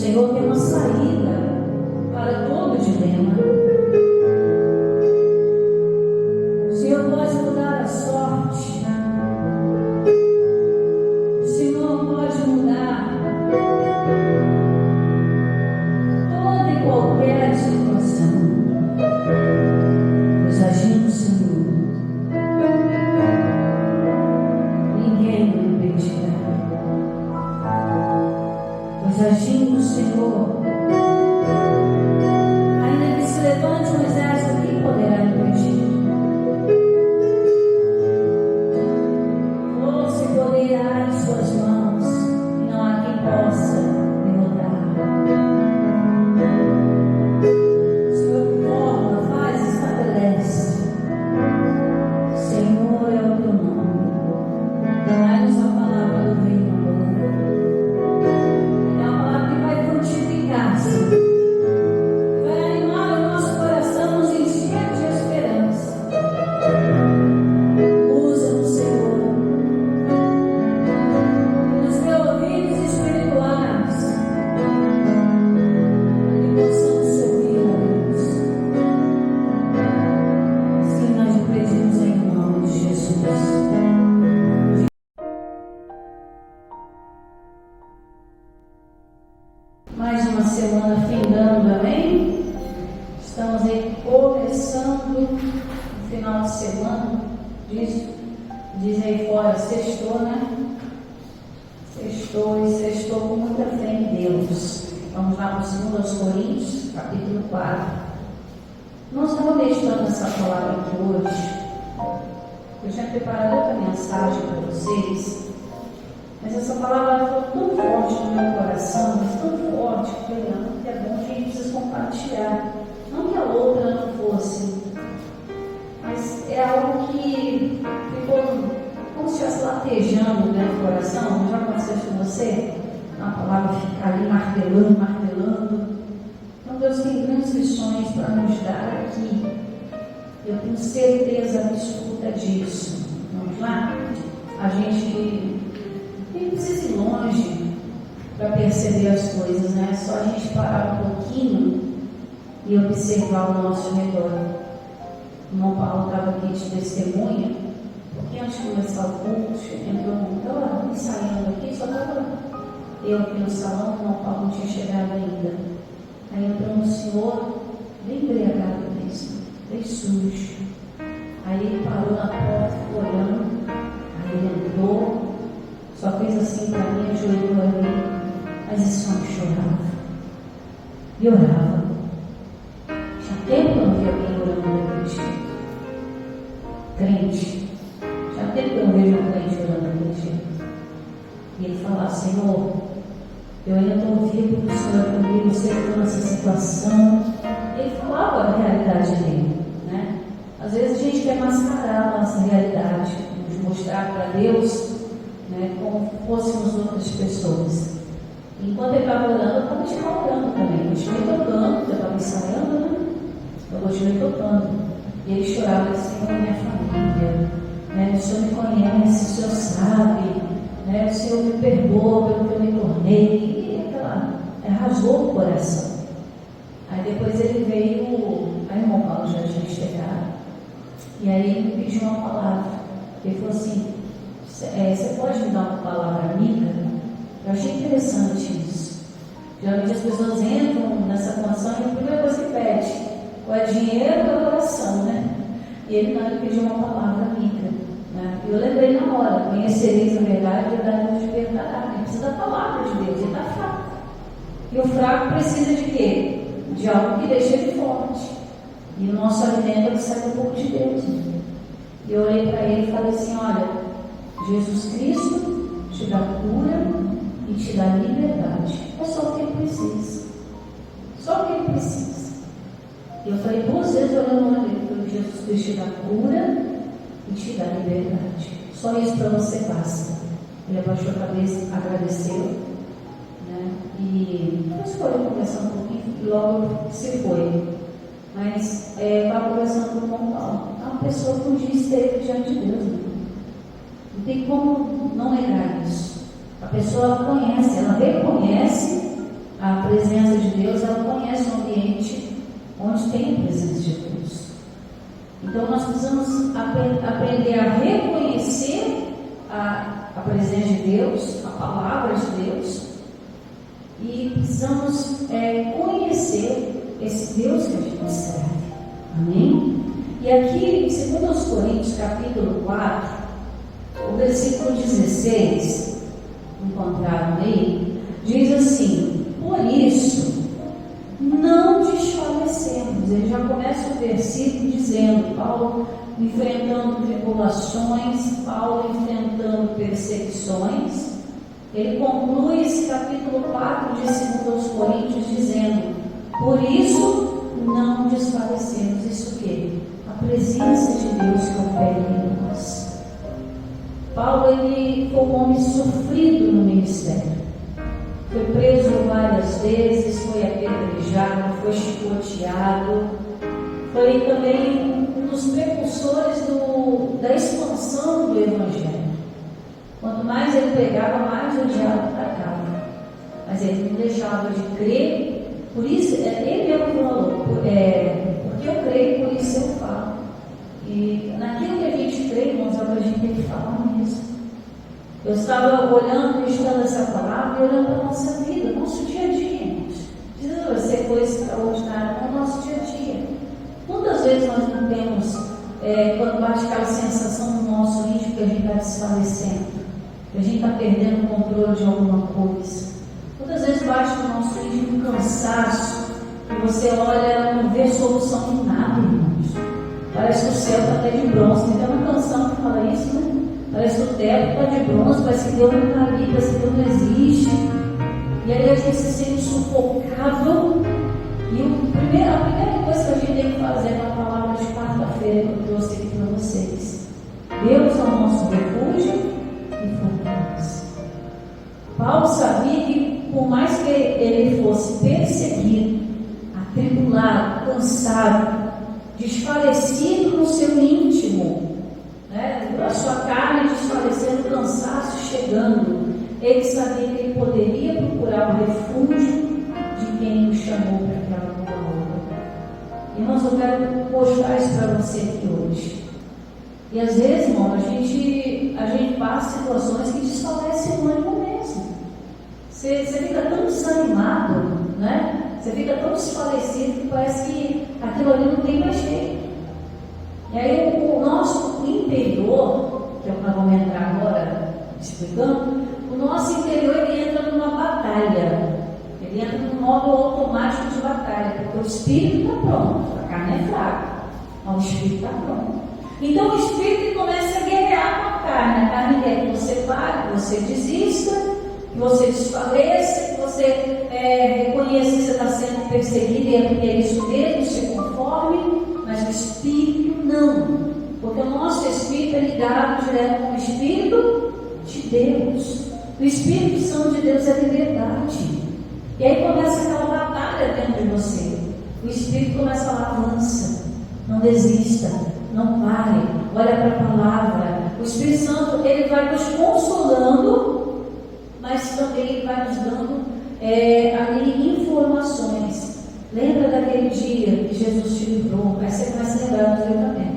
Senhor tem uma saída para todo dilema. O Senhor pode mudar a sorte. O Senhor pode mudar toda e qualquer situação. Pois agindo o Senhor, ninguém o impedirá. Pois agindo o Senhor, ainda que se levante um exército, quem poderá impedir? Força e poder há em suas mãos, e não há quem possa derrotar. O Senhor forma, faz, estabelece. Senhor é o teu nome. Dai-nos a palavra do reino agora. É uma palavra que vai frutificar-se, vai animar o nosso coração, nos encher de esperança. Usa-nos, Senhor, nos teus ouvidos espirituais, para que possamos ouvir a Deus. Assim nós o pedimos em nome de Jesus. Mais uma semana findando, amém? Estamos aí começando o final de semana. Diz aí fora, sextou, né? Sextou e sextou com muita fé em Deus. Vamos lá para o 2 Coríntios, capítulo 4. Nós estamos meditando nessa palavra aqui hoje. Eu tinha preparado outra mensagem para vocês, mas essa palavra foi tão forte no meu coração, mas tão forte, que eu falei, não, que é bom que a gente precisa compartilhar. Não que a outra não fosse, mas é algo que ficou como se estivesse latejando dentro do coração. Já aconteceu isso com você? A palavra fica ali martelando, martelando. Então Deus tem grandes lições para nos dar aqui. Eu tenho certeza absoluta disso. Vamos lá? A gente nem precisa ir longe para perceber as coisas, né? É só a gente parar um pouquinho e observar o nosso redor. O irmão Paulo estava aqui de testemunha, porque antes de começar o culto, estava ensaiando aqui, só estava eu aqui no salão, o irmão Paulo não tinha chegado ainda. Aí entrou um senhor, bem embriagado mesmo, bem sujo. Aí ele parou na porta, ficou olhando, aí ele entrou, só fez assim para mim, ajoelhou ali, mas esse homem chorava e orava. Já tempo que eu não vi alguém orando daquele jeito. Crente. Já tempo que eu não vejo um crente orando daquele jeito. E ele falava, Senhor, eu ainda estou vivo porque o Senhor é comigo, eu sei que estou nessa situação. Ele falava a realidade dele, né? Às vezes a gente quer mascarar a nossa realidade, nos mostrar para Deus, né, como fôssemos outras pessoas. Enquanto ele estava orando, eu estava orando também. Eu continuei tocando, eu estava ensaiando, né? Eu continuei tocando. E ele chorava assim, Senhor, minha família, né? O Senhor me conhece, o Senhor sabe, né? O Senhor me perdoa pelo que eu me tornei. E aquela, rasgou o coração. Aí depois ele veio, aí o irmão Paulo já tinha chegado. E aí ele me pediu uma palavra. Ele falou assim, você pode me dar uma palavra amiga? Eu achei interessante isso. Geralmente as pessoas entram nessa condição e a primeira coisa que pede ou é dinheiro ou é oração, né? E ele pediu uma palavra amiga, né? E eu lembrei na hora, conhecereis a verdade e a verdade nos libertará. Ele precisa da palavra de Deus, ele está fraco. E o fraco precisa de quê? De algo que deixe ele forte. E o nosso alimento é que sai do pouco de Deus. E eu olhei para ele e falei assim, olha, Jesus Cristo te dá cura e te dá liberdade. É só o que ele precisa. Só o que ele precisa. E eu falei 2 vezes olhando no olho dele. Eu falei, Jesus Cristo te dá cura e te dá liberdade. Só isso para você basta. Ele abaixou a cabeça, agradeceu, né? E depois foi conversando um pouquinho e logo se foi. Mas estava conversando com o irmão Paulo. É uma pessoa que um dia esteve diante de Deus. Né? Não tem como não negar isso. A pessoa ela conhece, ela reconhece a presença Deus, ela conhece o ambiente onde tem a presença de Deus. Então nós precisamos aprender a reconhecer a presença de Deus, a palavra de Deus, e precisamos conhecer esse Deus que a gente serve. Amém? E aqui em 2 Coríntios capítulo 4, o versículo 16, encontrado aí, diz assim: por isso não desfalecemos. Ele já começa o versículo dizendo, Paulo enfrentando tribulações, Paulo enfrentando perseguições. Ele conclui esse capítulo 4 de 2 Coríntios dizendo: por isso não desfalecemos. Isso o quê? A presença de Deus que opera em nós. Paulo, ele foi um homem sofrido no ministério. Foi preso várias vezes, foi apedrejado, foi chicoteado, foi também um dos precursores da expansão do Evangelho. Quanto mais ele pregava, mais o diabo atacava. Mas ele não deixava de crer. Por isso, ele mesmo falou, porque eu creio, por isso eu falo. E naquilo que a gente crê, irmãos, é o que a gente tem que falar mesmo. Eu estava olhando, estudando essa palavra e olhando para a nossa vida, nosso dia a dia, irmãos. Precisa ser coisa extraordinária no nosso dia a dia. Quantas vezes nós não temos, quando bate aquela sensação no nosso íntimo que a gente está desfalecendo, que a gente está perdendo o controle de alguma coisa? Quantas vezes bate no nosso íntimo um cansaço, que você olha e não vê solução em nada, irmãos? Parece que o céu está até de bronze. Tem uma canção que fala isso, né? Parece que o teto está de bronze, parece que Deus não está ali, parece que Deus não existe. E aí a gente se sente sufocável. E a primeira coisa que a gente tem que fazer é uma palavra de quarta-feira que eu trouxe aqui para vocês. Deus é o nosso refúgio e fortaleza. Paulo sabia que por mais que ele fosse perseguido, atribulado, cansado, desfalecido no seu íntimo, a sua carne desfalecendo, cansaço chegando, ele sabia que ele poderia procurar o refúgio de quem o chamou para aquela boa obra. Irmãos, eu quero mostrar isso para você aqui hoje. E às vezes, irmão, a gente passa situações que desfalecem o ânimo mesmo. Você fica tão desanimado, né? Você fica tão desfalecido que parece que aquilo ali não tem mais jeito. E aí o nosso interior, que é o que nós vamos entrar agora explicando, o nosso interior ele entra numa batalha. Ele entra num modo automático de batalha, porque o espírito está pronto, a carne é fraca, mas o espírito está pronto. Então o espírito começa a guerrear com a carne. A carne quer que você pare, que você desista, que você desfaleça, que você reconheça que você está sendo perseguido e é porque é isso mesmo, se conforme, mas o espírito não, porque o nosso espírito é ligado direto com o Espírito de Deus. O Espírito Santo de Deus é liberdade. E aí começa aquela batalha dentro de você. O Espírito começa a falar: avança, não desista, não pare, olha para a palavra. O Espírito Santo ele vai nos consolando, mas também ele vai nos dando ali informações. Lembra daquele dia que Jesus te livrou? Aí você começa a lembrar do livramento.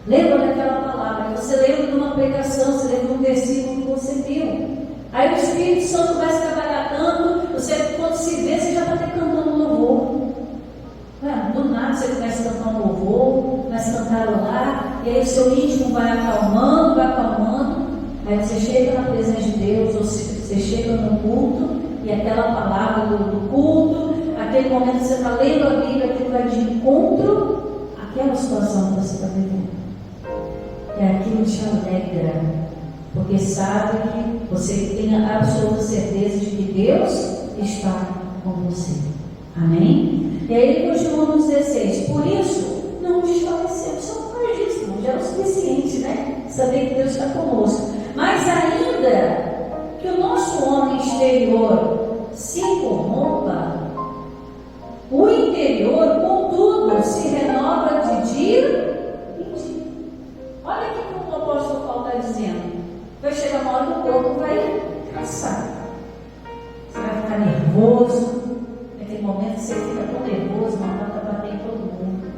Lembra daquela palavra? Você lembra de uma pregação, você lembra de um versículo que você viu. Aí o Espírito Santo vai se trabalhar tanto, você quando se vê, você já está até cantando louvor. Do nada você começa a cantar um louvor, começa a cantarolar, e aí o seu íntimo vai acalmando, aí você chega na presença de Deus, ou você chega no culto, e aquela palavra do culto, aquele momento que você está lendo a Bíblia, aquilo vai de encontro àquela situação que você está vivendo. E aquilo te alegra, porque sabe que você tem a absoluta certeza de que Deus está com você. Amém? E aí ele continua no 16: por isso, não desfalecemos. Só por causa disso, não já é o suficiente, né? Saber que Deus está conosco. Mas ainda que o nosso homem exterior se corrompa, o interior, contudo, se renova de dia em dia. Olha aqui como o apóstolo Paulo está dizendo. Vai chegar uma hora que o corpo vai cansar. Você vai ficar nervoso. Naquele momento você fica tão nervoso, vontade de bater em todo mundo,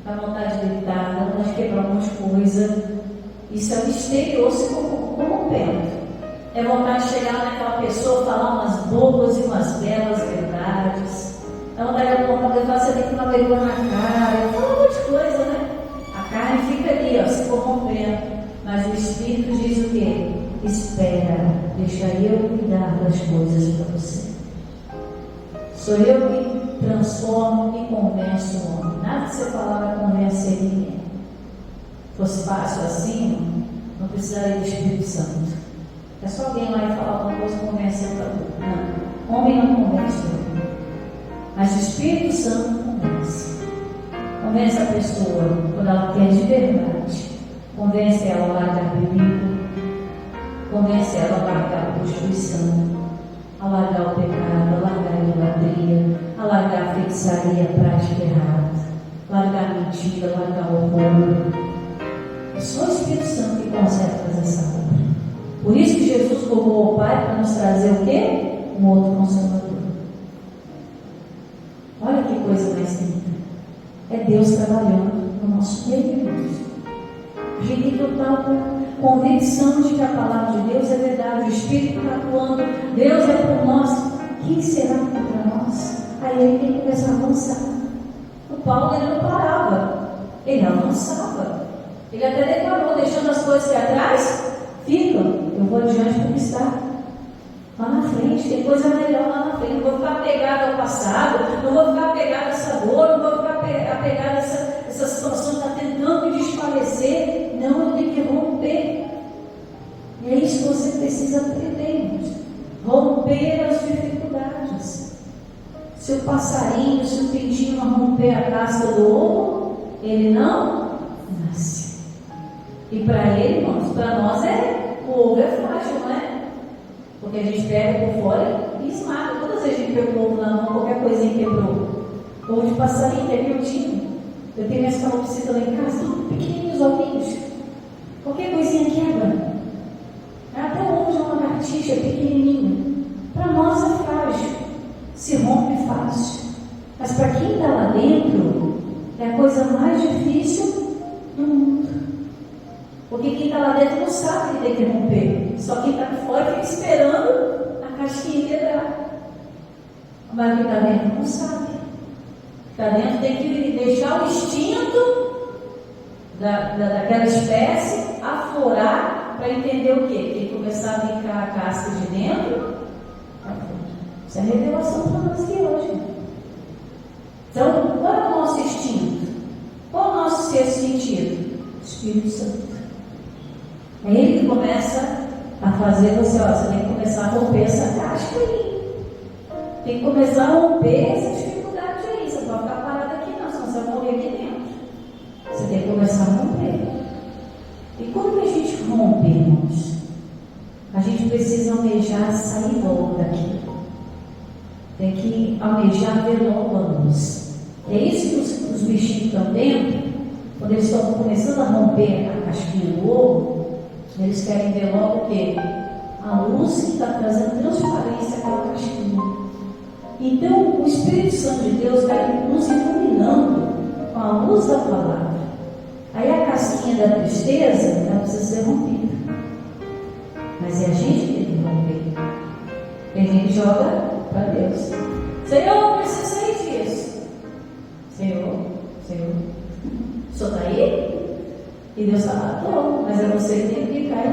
dá vontade de gritar, dá vontade de quebrar um monte de coisa. Isso é o exterior se corrompendo. É vontade de chegar naquela pessoa, falar umas boas e umas belas verdades. É vontade de falar, você tem que tomar vergonha na cara, fala um monte de coisa, né? A carne fica ali, ó, se corrompendo. Mas o Espírito diz o quê? Espera, deixa eu cuidar das coisas para você. Sou eu que transformo e convenço o homem. Nada que você falar vai convencer ninguém. Se fosse fácil assim, não precisaria do Espírito Santo. É só alguém lá e falar alguma coisa e convencer para tudo. Não, homem não convence o homem. Mas o Espírito Santo convence. Convence a pessoa quando ela quer de verdade. Convence ela a largar a bebida. Convence ela a largar a prostituição, a largar o pecado, a largar a idolatria, a largar a feitiçaria, a prática errada, largar a mentira, largar o roubo. É só o Espírito Santo que consegue fazer essa obra. Por isso que Jesus rogou ao Pai para nos trazer o quê? Um outro Consolador. Olha que coisa mais linda. É Deus trabalhando no nosso meio. A gente tem total convicção de que a palavra de Deus é verdade. O Espírito está atuando. Deus é por nós. Quem será contra nós? Aí ele tem que começar a avançar. O Paulo ele não parava. Ele avançava. Ele até declarou, deixando as coisas aqui atrás. Fica, eu vou adiante conquistar. Lá na frente, tem coisa melhor lá na frente. Não vou ficar apegado ao passado, não vou ficar apegado a essa dor, não vou ficar apegado a essa situação que está tentando me desfalecer. Não, eu tenho que romper. E é isso que você precisa aprender. Romper as dificuldades. Se o passarinho, se o pintinho não romper a casca do ovo, ele não nasce. E para ele, irmãos, para nós o ovo é frágil, não é? Porque a gente pega por fora e esmaga. Todas as vezes a gente pega o ovo na mão, qualquer coisinha quebrou. Ovo de passarinho, que é miudinho. Eu tenho minhas calopsitas lá em casa, pequenininhos ovinhos. Qualquer coisinha quebra. Até o ovo de uma lagartixa pequenininho. Para nós é frágil. Se rompe fácil. Mas para quem está lá dentro, é a coisa mais difícil do mundo. Porque quem está lá dentro não sabe que tem que romper. Só quem está de fora fica esperando a casquinha quebrar. Mas quem está dentro não sabe. Está dentro tem que deixar o instinto daquela espécie aflorar para entender o quê? Tem que começar a brincar a casca de dentro para fora. Isso é revelação para nós aqui hoje. Então, qual é o nosso instinto? Qual é o nosso sexto sentido? Espírito Santo. É ele que começa a fazer você, você tem que começar a romper essa casca aí. Tem que começar a romper essa dificuldade aí. Você não vai ficar parado aqui não, senão você vai morrer aqui dentro. Você tem que começar a romper. E como que a gente rompe, irmãos? A gente precisa almejar sair logo daqui. Tem que almejar ver logo a luz. É isso que os bichinhos estão dentro. Quando eles estão começando a romper a casquinha do ovo, eles querem ver logo o quê? A luz que está trazendo transparência àquela casquinha. Então, o Espírito Santo de Deus vai nos iluminando com a luz da palavra. Aí a casquinha da tristeza, ela precisa ser rompida. Mas é a gente que tem que romper. Tem gente que joga para Deus. Senhor, eu preciso sair disso. Senhor, o senhor está aí? E Deus está lá, estou. Mas é você que tem que ficar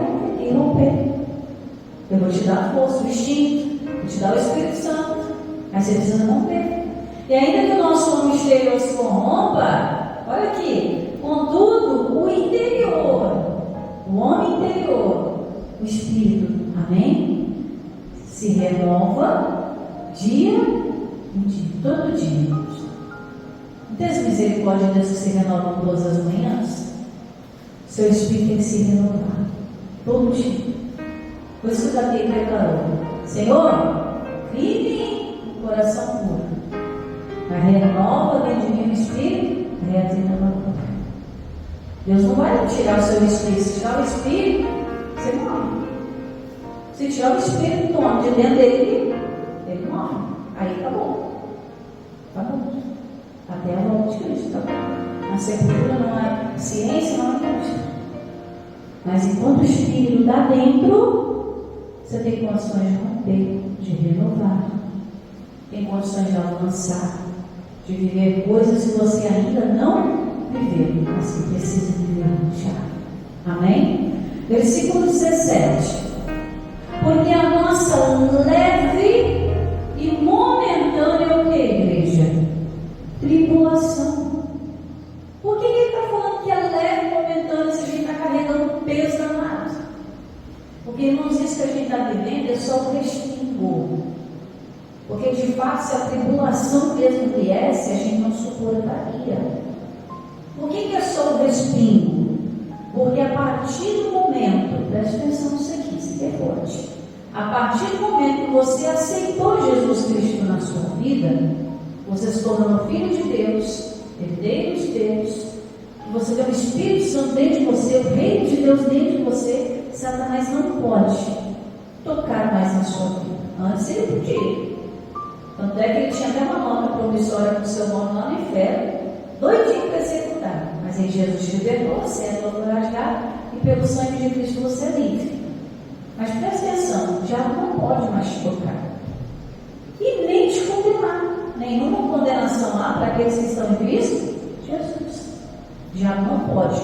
e romper. Eu vou te dar a força, o instinto, vou te dar o Espírito Santo. Mas você precisa romper. E ainda que o nosso homem exterior se corrompa, olha aqui, contudo, o interior, o homem interior, o Espírito, amém? Se renova dia em dia, todo dia. Não tem essa misericórdia de Deus que se renova todas as manhãs? Seu Espírito tem que se renovar todo dia. Por isso que o Davi declarou: Senhor, crie um coração puro, mas renova dentro de mim o Espírito reto e inovador. Deus não vai tirar o seu Espírito. Se tirar o Espírito, você morre. Se tirar o Espírito de dentro dele, ele morre. Aí acabou. Acabou. morte de Cristo, tá bom? A sepultura não é ciência, não é Cristo. Mas enquanto o Espírito está dentro, você tem condições de romper, de renovar, tem condições de avançar, de viver coisas que você ainda não viveu, mas que precisa viver já. Amém? Versículo 17. Porque a nossa leve e momentânea, o que, igreja? Tribulação. Por que ele está falando que é leve e momentânea se a gente está carregando peso danado? Porque, irmãos, isso que a gente está vivendo é só o respingo. Porque, de fato, se a tribulação mesmo viesse, a gente não suportaria. Por que é só o respingo? Porque a partir do momento, preste atenção nisso aqui, isso aqui é forte. A partir do momento que você aceitou Jesus Cristo na sua vida, você se tornou filho de Deus, herdeiro de Deus, você tem o Espírito Santo dentro de você, o reino de Deus dentro de você, Satanás não pode tocar mais na sua vida. Antes ele podia. Tanto é que ele tinha até uma nota promissória com o seu nome lá no inferno, doidinho para executar. Mas em Jesus te libertou, você é novo rasgado, e pelo sangue de Cristo você é livre. Mas presta atenção, o diabo não pode mais te tocar. E nem te condenar. Nenhuma condenação há para aqueles que estão em Cristo Jesus. O diabo não pode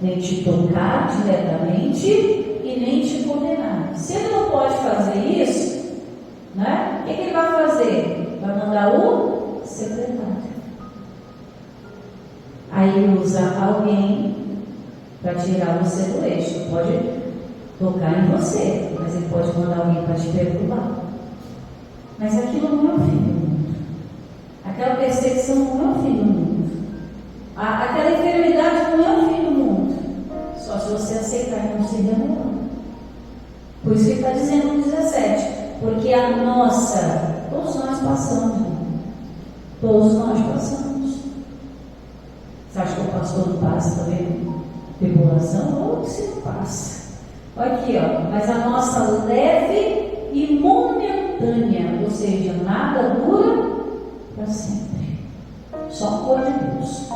nem te tocar diretamente e nem te condenar. Se ele não pode fazer isso, né? O que ele vai fazer? Vai mandar o secretário. Aí ele usa alguém para tirar você do eixo. Pode tocar em você, mas ele pode mandar alguém para te perturbar. Mas aquilo não é o fim do mundo. Aquela perseguição não é o fim do mundo. Aquela enfermidade não é o fim do mundo. Só se você aceitar e não se remover. Por isso que ele está dizendo no 17. Porque a nossa, todos nós passamos. Todos nós passamos. Você acha que o pastor não passa também? Tribulação? Ou se não passa? Olha aqui, ó. Mas a nossa leve e momentânea, ou seja, nada dura para sempre. Só a cor de Deus.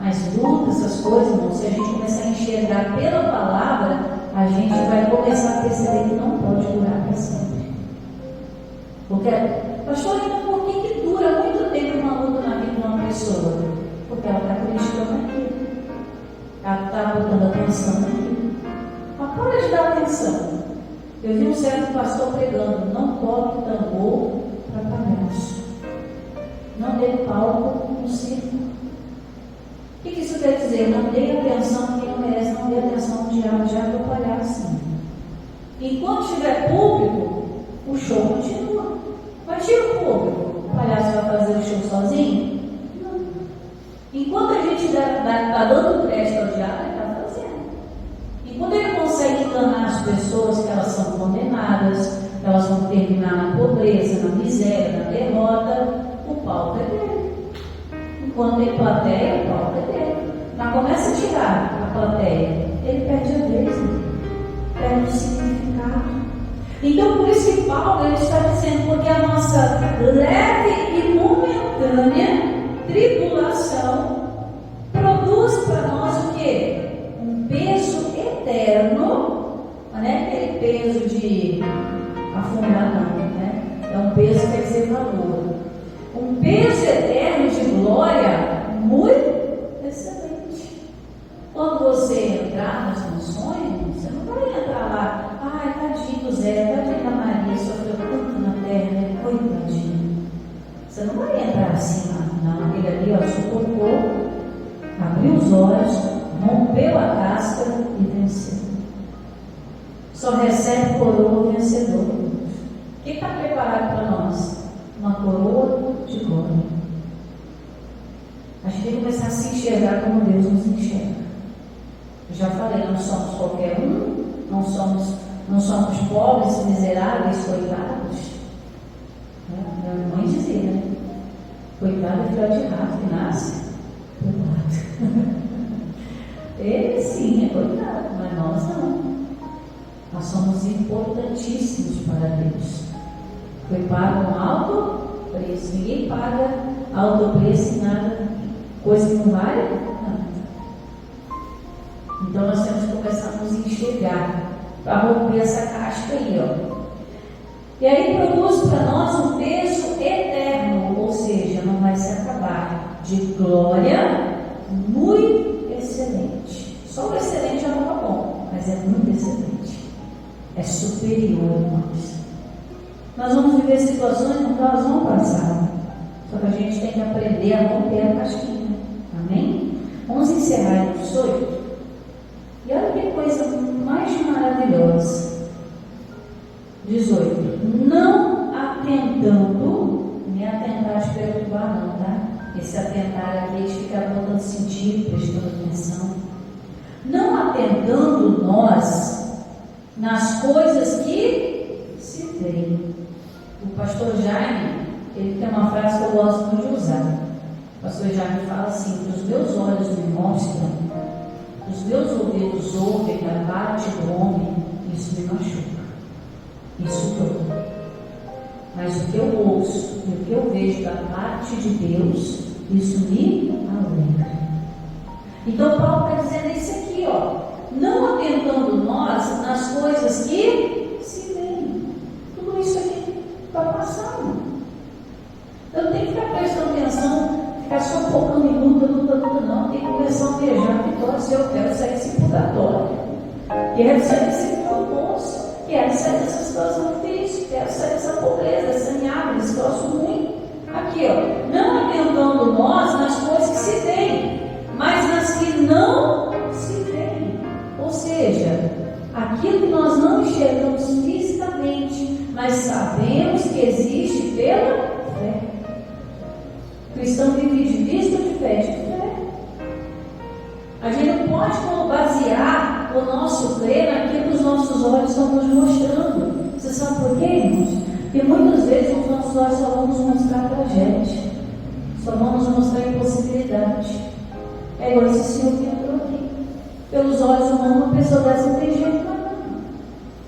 Mas lutas, essas coisas, irmão, se a gente começar a enxergar pela palavra, a gente vai começar a perceber que não pode durar para sempre. Porque, pastor, então por que dura muito tempo uma luta na vida de uma pessoa? Porque ela está criticando aquilo. Ela está botando atenção naquilo. Mas para de dar atenção. Eu vi um certo pastor pregando: não toque tambor para palhaço. Não dê palco no circo. O que isso quer dizer? Não dê atenção a quem não merece, não dê atenção ao diabo. O diabo é o palhaço. Enquanto tiver público, o show continua. Mas tira o público, o palhaço vai fazer o show sozinho? Não. Enquanto a gente está dando crédito ao diabo, ele está fazendo. Enquanto ele consegue enganar as pessoas que elas são condenadas, que elas vão terminar na pobreza, na miséria, na derrota, o palco é dele. Enquanto tem plateia, o palco é dele. Mas começa a tirar a plateia, ele perde a vez, perde o significado. Então, por isso que Paulo ele está dizendo: porque a nossa leve e momentânea tribulação produz para nós o quê? Um peso eterno, não é aquele peso de afundar, não, né? É um peso que quer dizer valor. Um peso eterno de glória muito excelente. Quando você entrar nas funções, você não vai entrar lá: ai, tadinho do Zé, tadinho da Maria, sofreu tanto na terra, né? Coitadinho. Você não vai entrar assim lá, não. Ele ali, ó, suportou, abriu os olhos, rompeu a casca e venceu. Só recebe coroa vencedor. O que está preparado para nós? Uma coroa de glória. A gente tem que começar a se enxergar como Deus nos enxerga. Eu já falei, não somos qualquer um, não somos pobres, miseráveis, coitados. Minha mãe dizia, né? Coitado é filho de rato que nasce coitado. Ele sim é coitado, mas nós não. Nós somos importantíssimos para Deus. Foi pago um alto preço. Ninguém paga alto preço em nada. Coisa que não vale nada. Então nós temos que começar a nos enxergar para romper essa casca aí, ó. E aí produz para nós um peso eterno, ou seja, não vai se acabar, de glória muito excelente. Só o excelente já não é bom, mas é muito excelente. É superior, irmãos. Nós vamos viver situações no qual nós vamos passar. Só que a gente tem que aprender a romper a casquinha. Amém? Vamos encerrar o 18. E olha que coisa mais maravilhosa. 18. Não atentando, nem atentar de perturbar não, tá? Esse atentar aqui, a gente fica botando sentido, prestando atenção. Não atentando nós nas coisas que se veem. O pastor Jaime, ele tem uma frase que eu gosto muito de usar. O pastor Jaime fala assim: os meus olhos me mostram, os meus ouvidos ouvem a parte do homem, isso me machuca, isso dói. Mas o que eu ouço e o que eu vejo da parte de Deus, isso me alegra. Então Paulo está dizendo isso aqui, ó. Não atentando nós nas coisas que se veem. Tudo isso aqui está passando. Eu não tenho que ficar prestando atenção, ficar só focando em luta, não. Tem que começar a beijar vitória. Se eu quero sair desse purgatório, quero sair desse poço, quero sair dessa situação difícil, quero sair dessa pobreza, dessa niágua, desse troço ruim. Aqui, ó. Não atentando nós nas coisas que se veem, mas nas que não se veem. Ou seja, aquilo que nós não enxergamos fisicamente, mas sabemos que existe pela fé. O cristão vive de vista ou de fé? De fé. A gente não pode basear o nosso crer naquilo que os nossos olhos estão nos mostrando. Você sabe por quê, irmãos? Porque muitas vezes os nossos olhos só vão nos mostrar tragédia, só vão nos mostrar impossibilidade. É igual esse senhor que entrou aqui. Pelos olhos humanos, uma pessoa dessa não tem jeito mais.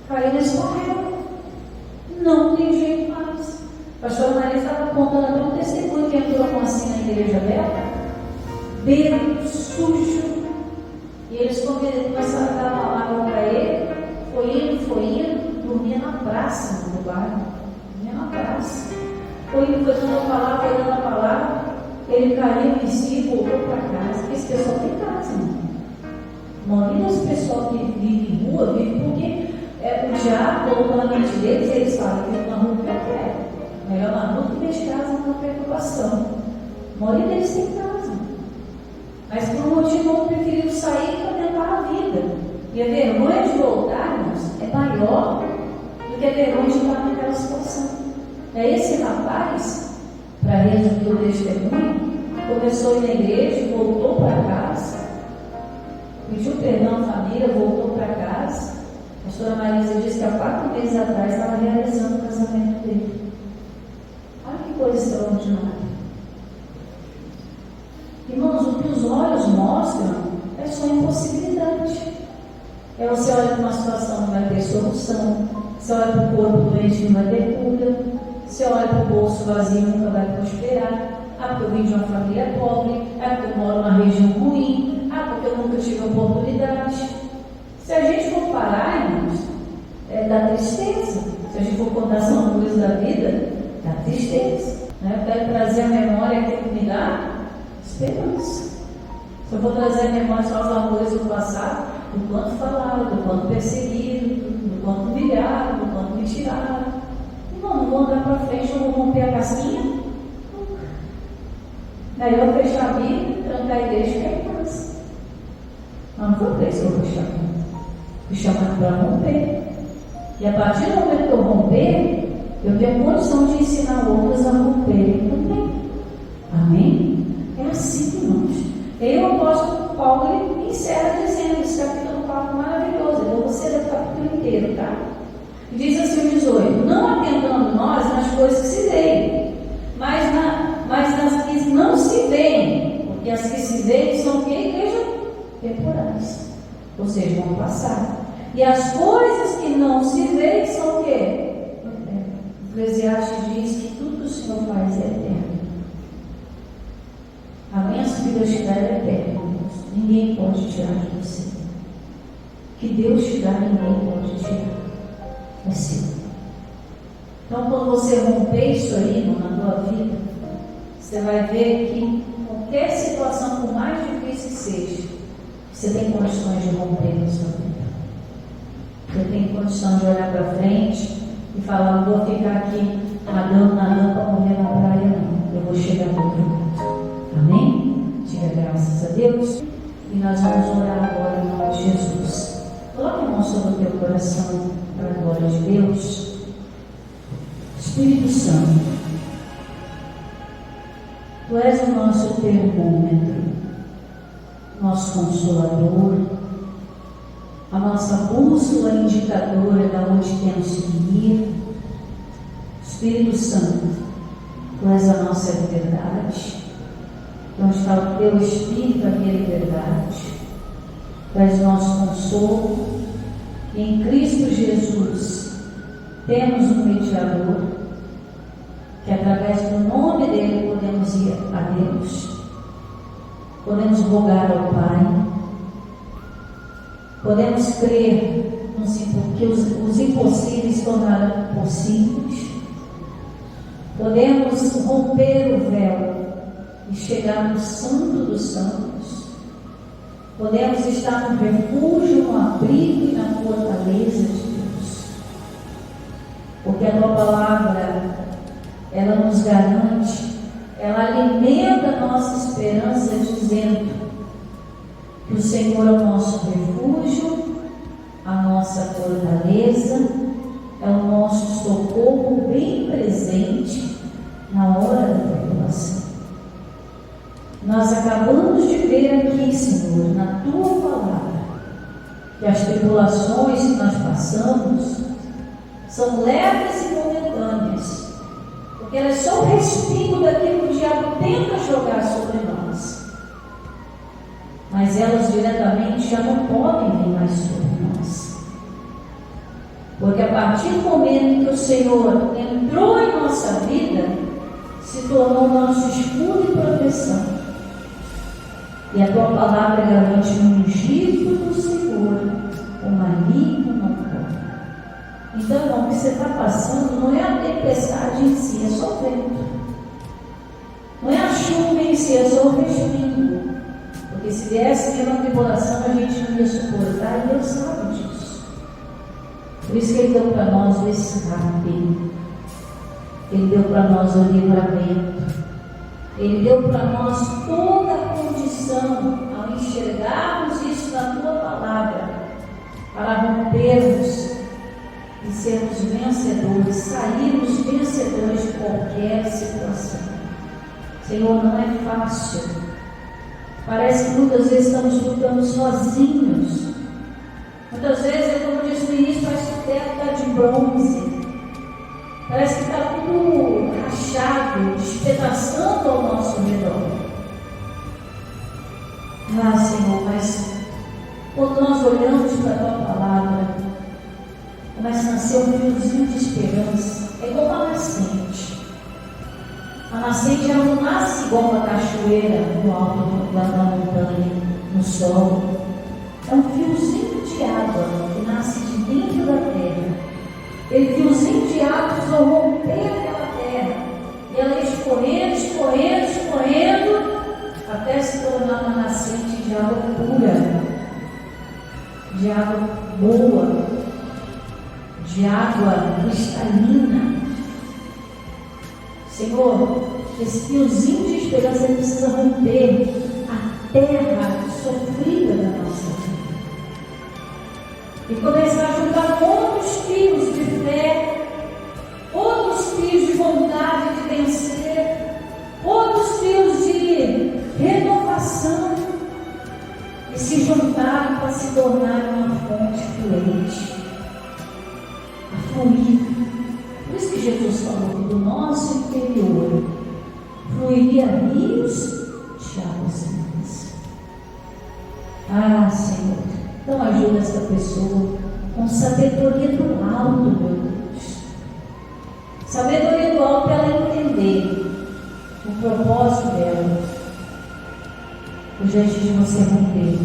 Caiu nesse correio. Não tem jeito mais. A pastora Maria estava contando até um testemunho que entrou com assim na igreja dela, bêbado, sujo. E eles começaram a dar uma palavra para ele. Foi indo, dormia na praça no bairro. Dormia na praça. Foi dando a palavra. Ele caiu em si e voltou para casa. Esse pessoal tem casa, irmão. A maioria das pessoas que vivem em rua, vivem porque o diabo colocou na mente deles e eles falam: vivo na rua que eu quero. Melhor na rua que deixe casa na preocupação. A maioria deles tem casa. Mas por um motivo não preferiu sair para tentar a vida. E a vergonha de voltarmos é maior do que a vergonha de estar naquela situação. Esse rapaz, para resumir o testemunho, começou a ir na igreja, voltou para casa, pediu perdão à família, voltou para casa. A pastora Marisa disse que há 4 meses atrás estava realizando o casamento dele. Olha que coisa extraordinária. Irmãos, o que os olhos mostram é só impossibilidade. Você olha para uma situação, não vai ter solução. Você olha para o corpo doente, não vai ter cura. Você olha para o bolso vazio, nunca vai prosperar. Porque eu vim de uma família pobre. Porque eu moro numa região ruim. Porque eu nunca tive oportunidade. Se a gente for parar, irmãos, dá tristeza. Se a gente for contar as coisas da vida, dá tristeza. Eu quero trazer a memória que me dá esperança. Se eu for trazer a memória só as coisas do passado, do quanto falaram, do quanto perseguiram, do quanto humilharam, do quanto me tiraram. Não vou andar para frente, eu vou romper a casquinha. Nunca. Daí eu fechar a Bíblia, trancar a igreja e ficar em casa. Não foi para isso que eu fui chamado. Fui chamado para romper. E a partir do momento que eu romper, eu tenho condição de ensinar outros a romper também. Amém? É assim, irmãos. E o apóstolo Paulo ele encerra dizendo esse capítulo 4 maravilhoso. Eu vou ser o capítulo inteiro, tá? Diz assim o 18: não atentando nós nas coisas que se veem, mas nas que não se veem, porque as que se veem são o que? Igreja? Temporais, ou seja, vão passar. E as coisas que não se veem são o que? Eclesiastes diz que tudo que o Senhor faz é eterno. Amém? As que Deus te dá é eterno. Ninguém pode tirar de você. O que Deus te dá, ninguém pode tirar. É seu. Então, quando você romper isso aí na tua vida, você vai ver que qualquer situação, por mais difícil que seja, você tem condições de romper na sua vida. Você tem condição de olhar para frente e falar: não vou ficar aqui nadando para morrer na praia, não. Eu vou chegar no outro lado. Amém? Diga graças a Deus. E nós vamos orar agora em nome de Jesus. Coloque a mão sobre o teu coração para a glória de Deus. Espírito Santo, Tu és o nosso termômetro, nosso consolador, a nossa bússola indicadora de onde temos que ir. Espírito Santo, Tu és a nossa liberdade. Onde está o Teu Espírito, a minha liberdade. Tu és nosso consolo. E em Cristo Jesus temos um mediador, que através do nome dele podemos ir a Deus, podemos rogar ao Pai, podemos crer que os impossíveis tornarão possíveis, podemos romper o véu e chegar no Santo dos Santos, podemos estar no refúgio, no abrigo e na fortaleza de Deus, porque a Tua palavra, ela nos garante, ela alimenta a nossa esperança, dizendo que o Senhor é o nosso refúgio, a nossa fortaleza, é o nosso socorro bem presente na hora da tribulação. Nós acabamos de ver aqui, Senhor, na Tua palavra, que as tribulações que nós passamos são leves e momentâneas, porque elas são o respingo daquilo que o diabo tenta jogar sobre nós, mas elas diretamente já não podem vir mais sobre nós, porque a partir do momento em que o Senhor entrou em nossa vida, se tornou nosso escudo e proteção. E a Tua palavra garante um ungido do Senhor, o maligno não pode. Então, irmão, o que você está passando não é a tempestade em si, é só o vento. Não é a chuva em si, é só o respingo. Porque se viesse mesmo a tribulação, a gente não ia suportar, e Deus sabe disso. Por isso que Ele deu para nós o escape. Ele deu para nós o livramento. Ele deu para nós toda a condição, ao enxergarmos isso na Tua palavra, para rompermos e sermos vencedores, sairmos vencedores de qualquer situação. Senhor, não é fácil. Parece que muitas vezes estamos lutando sozinhos. Muitas vezes, como disse no início, parece que o teto está de bronze. Parece que está tudo rachado, despedaçando ao nosso redor. Ah, Senhor, mas quando nós olhamos para a Tua palavra, começa a nascer um fiozinho de esperança. É igual uma nascente. A nascente, ela não nasce igual uma cachoeira no alto da montanha, no sol. É um fiozinho de água que nasce de dentro da terra. Aquele fiozinho de água precisou romper aquela terra, e ela ia escorrendo, escorrendo, escorrendo, até se tornar uma nascente de água pura, de água boa, de água cristalina. Senhor, esse fiozinho de esperança precisa romper a terra sofrida da nossa vida e começar a juntar outros fios de fé, outros fios de vontade de vencer, outros fios de renovação, e se juntarem para se tornar uma fonte fluente, a fluir. Por isso que Jesus falou que do nosso interior fluiria rios de águas vivas. Ah, Senhor, então ajuda essa pessoa com sabedoria do alto, meu Deus. Sabedoria do alto para ela entender o propósito dela. diante de você romper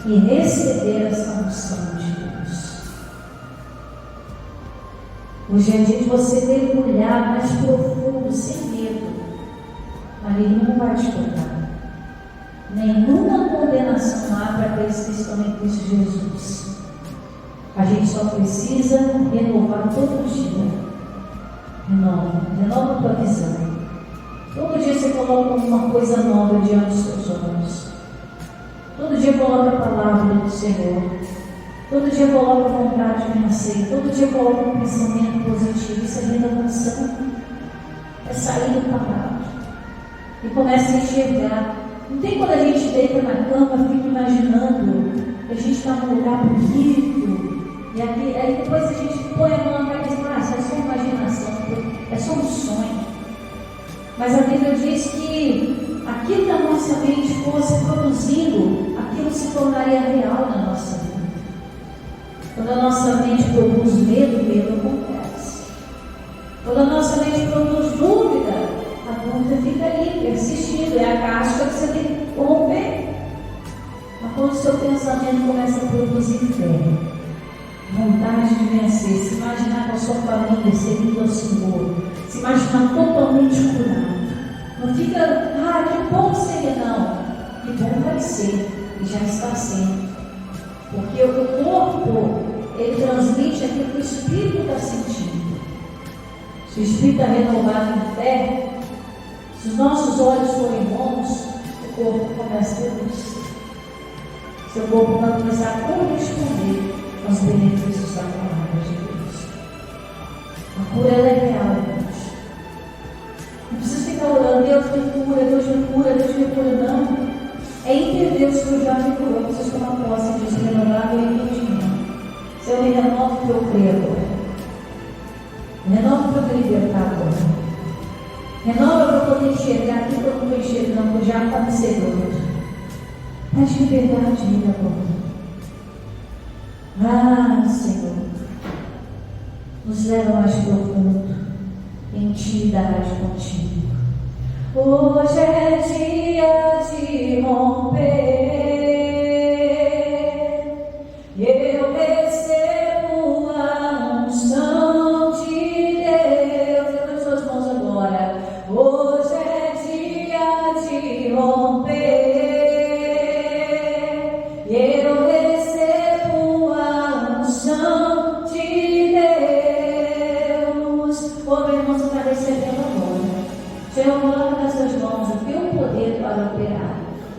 e receber essa unção de Deus. Hoje é dia de você mergulhar mais profundo, sem medo. Maligno não vai te tocar. Nenhuma condenação há para aqueles que estão em Cristo Jesus. A gente só precisa renovar todo dia. Renova a tua visão. Todo dia você coloca uma coisa nova diante dos seus olhos. Todo dia coloca a palavra do Senhor. Todo dia coloca a vontade de vencer. Todo dia coloca um pensamento positivo. Isso é renovação. É sair do parado. E começa a enxergar. Não tem quando a gente deita na cama, fica imaginando que a gente está num lugar bonito. E aí depois a gente põe a mão na cara e diz, isso é só imaginação, é só um sonho. Mas a Bíblia diz que aquilo que a nossa mente fosse produzindo, aquilo se tornaria real na nossa vida. Quando a nossa mente produz medo, medo acontece. Quando a nossa mente produz dúvida, a dúvida fica ali, persistindo, é a casca que você tem que romper. Mas quando o seu pensamento começa a produzir fé, vontade de vencer, se imaginar com a sua família servindo ao Senhor, se imaginar totalmente curado, não fica, que bom seria, não, que bom vai ser, e já está sendo, porque o corpo, ele transmite aquilo que o Espírito está sentindo. Se o Espírito está renovado em fé, se os nossos olhos forem bons, o corpo começa a ter luz, seu corpo vai começar a corresponder aos benefícios da palavra de Deus. A cura ela é real, irmãos. Não precisa ficar orando, Deus me cura, Deus me cura, Deus me cura, não. É entender o Senhor já me curou, vocês tomam posse disso, renovar o entendimento. Senhor, me renova o que eu creio agora. Renova o que eu quero libertar agora. Renova para eu poder enxergar aquilo que eu não estou enxergando, já está me cegando. Traz liberdade em mim agora. Senhor, nos leva mais profundo em intimidade contigo. Hoje é dia de romper, eu recebo a unção de Deus. Levante suas mãos agora. Hoje é dia de romper, eu recebo a unção de Deus. Meu irmão, você está recebendo agora. Senhor, coloca nas suas mãos o teu poder para operar,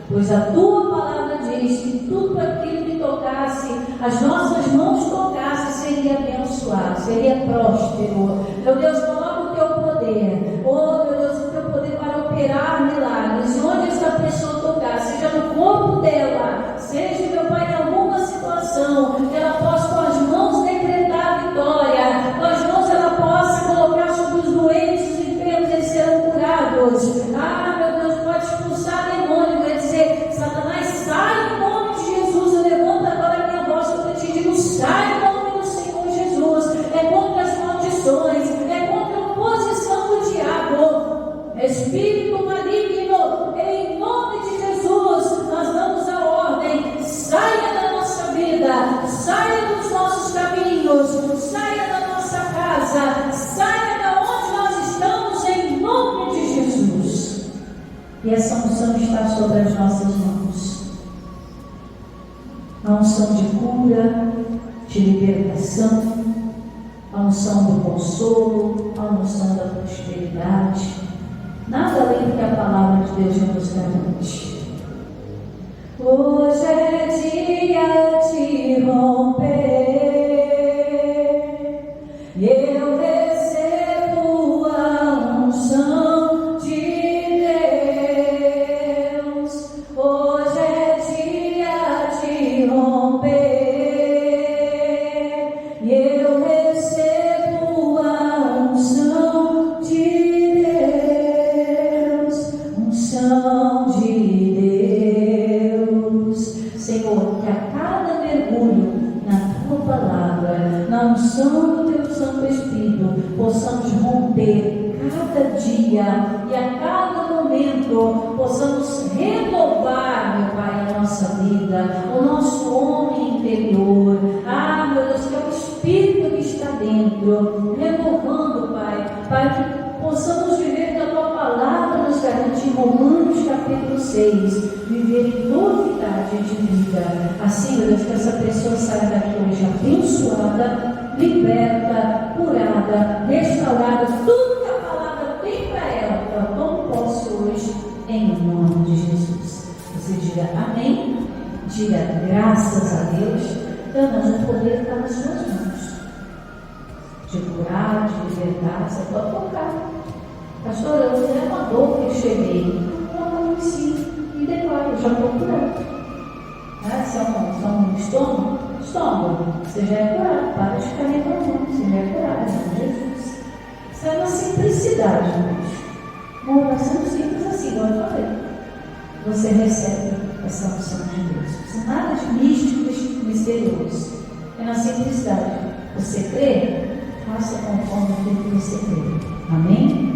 pois a tua palavra diz que tudo aquilo que tocasse, as nossas mãos tocassem, seria abençoado, seria próspero. Meu Deus, coloca o teu poder, meu Deus, o teu poder para operar milagres, onde essa pessoa tocar, seja no corpo dela, seja, meu Pai, em alguma situação, que ela possa com as mãos decretar a vitória, com as mãos ela possa colocar sobre os doentes, os enfermos, eles serão curados. Meu Deus, pode expulsar demônio, vai dizer, Satanás, sai em nome de Jesus. Eu levanto agora a minha voz, eu te digo, sai em nome do Senhor Jesus. É contra as maldições, é contra a oposição do diabo, espírito maligno, em nome de Jesus, nós damos a ordem, saia da nossa vida, saia dos nossos caminhos, saia da nossa casa, saia da onde nós estamos, em nome de Jesus. E essa unção está sobre as nossas mãos, a unção de cura, de libertação, a unção do consolo, a unção da prosperidade, nada além do que a palavra de Deus já nos garante. Hoje é dia de romper, eu recebo a unção de Deus. Hoje é dia de romper, eu recebo a unção de Deus, unção de Deus. Senhor, que a cada mergulho na tua palavra, na unção do teu Santo Espírito, possamos romper cada dia e a cada momento Senhor, possamos renovar, meu Pai, a nossa vida, o nosso homem interior. Meu Deus, que é o Espírito que está dentro, renovando, Pai, para que possamos viver da Tua palavra, nos garante em Romanos capítulo 6, viver em novidade de vida. Assim, meu Deus, que essa pessoa saia daqui hoje abençoada, liberta, curada, restaurada, tudo que a palavra tem para ela tome posse hoje, em nome de Jesus. Você diga amém, diga graças a Deus. Então, nós o poder está nas suas mãos, de curar, de libertar. Você pode tocar. Pastor, eu tenho uma dor que eu cheguei. Não, sim, e depois eu já estou curando. Se é um estômago, você já é curado. Para de ficar reclamando, você já é curado, em Jesus. Isso é uma simplicidade, gente. Uma oração simples assim, igual eu falei. Você recebe essa unção de Deus. Isso é nada de místico, misterioso. É na simplicidade. Você crê? Faça conforme aquilo que você crê. Amém?